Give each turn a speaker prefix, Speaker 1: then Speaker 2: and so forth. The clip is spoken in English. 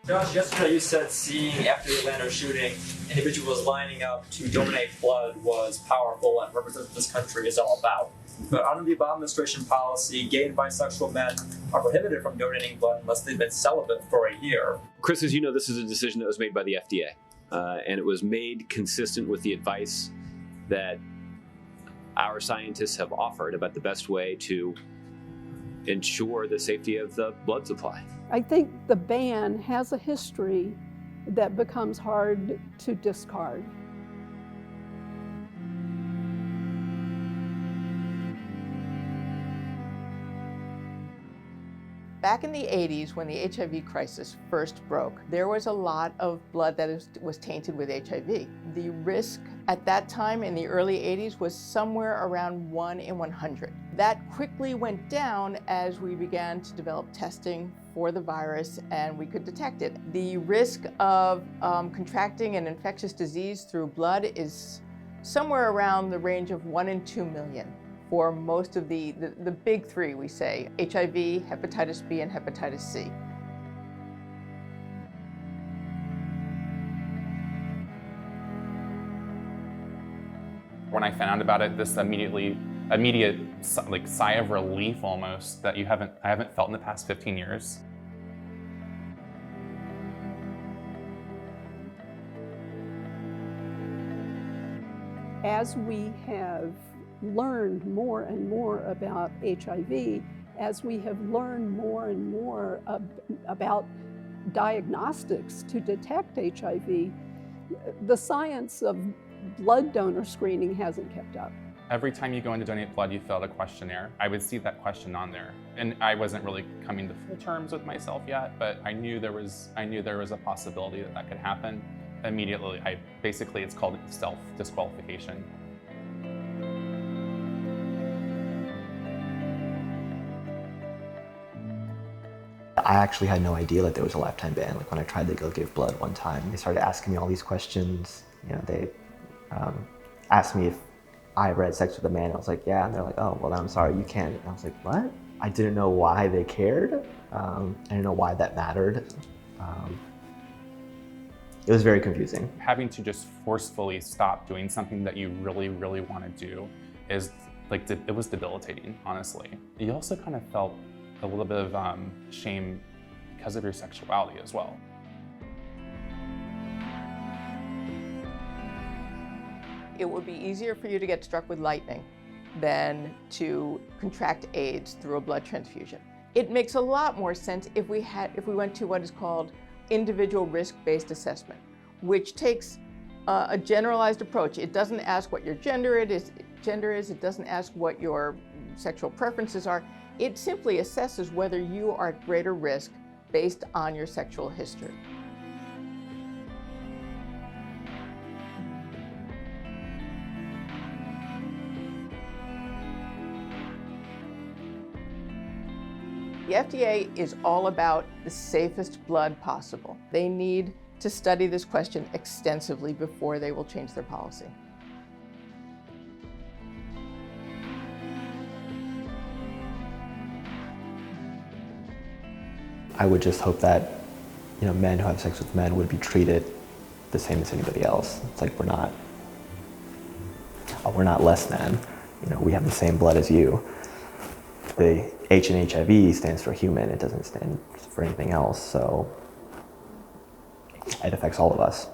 Speaker 1: Josh, yesterday you said seeing after the Atlanta shooting, individuals lining up to donate blood was powerful and represents what this country is all about. But under the Obama administration policy, gay and bisexual men are prohibited from donating blood unless they've been celibate for a year.
Speaker 2: Chris, as you know, this is a decision that was made by the FDA, and it was made consistent with the advice that our scientists have offered about the best way to ensure the safety of the blood supply.
Speaker 3: I think the ban has a history that becomes hard to discard.
Speaker 4: Back in the 80s, when the HIV crisis first broke, there was a lot of blood that was tainted with HIV. The risk at that time in the early 80s was somewhere around 1 in 100. That quickly went down as we began to develop testing for the virus and we could detect it. The risk of contracting an infectious disease through blood is somewhere around the range of 1 in 2 million. For most of the big three, we say, HIV, hepatitis B, and hepatitis C.
Speaker 5: When I found out about it, this immediate like sigh of relief almost that I haven't felt in the past 15 years.
Speaker 3: As we have learned more and more about HIV, as we have learned more and more about diagnostics to detect HIV, the science of blood donor screening hasn't kept up.
Speaker 5: Every time you go in to donate blood, you fill out a questionnaire. I would see that question on there. And I wasn't really coming to full terms with myself yet, but I knew there was a possibility that could happen. Immediately, it's called self-disqualification.
Speaker 6: I actually had no idea that there was a lifetime ban. Like when I tried to go give blood one time, they started asking me all these questions. You know, they asked me if I ever had sex with a man. I was like, yeah. And they're like, oh, well, I'm sorry, you can't. And I was like, what? I didn't know why they cared. I didn't know why that mattered. It was very confusing.
Speaker 5: Having to just forcefully stop doing something that you really, really want to do is like, it was debilitating, honestly. You also kind of felt a little bit of shame because of your sexuality as well.
Speaker 4: It would be easier for you to get struck with lightning than to contract AIDS through a blood transfusion. It makes a lot more sense if we went to what is called individual risk-based assessment, which takes a generalized approach. It doesn't ask what your gender is, it doesn't ask what your sexual preferences are. It simply assesses whether you are at greater risk based on your sexual history. The FDA is all about the safest blood possible. They need to study this question extensively before they will change their policy.
Speaker 6: I would just hope that, you know, men who have sex with men would be treated the same as anybody else. It's like we're not less than. You know, we have the same blood as you. The H in HIV stands for human. It doesn't stand for anything else. So it affects all of us.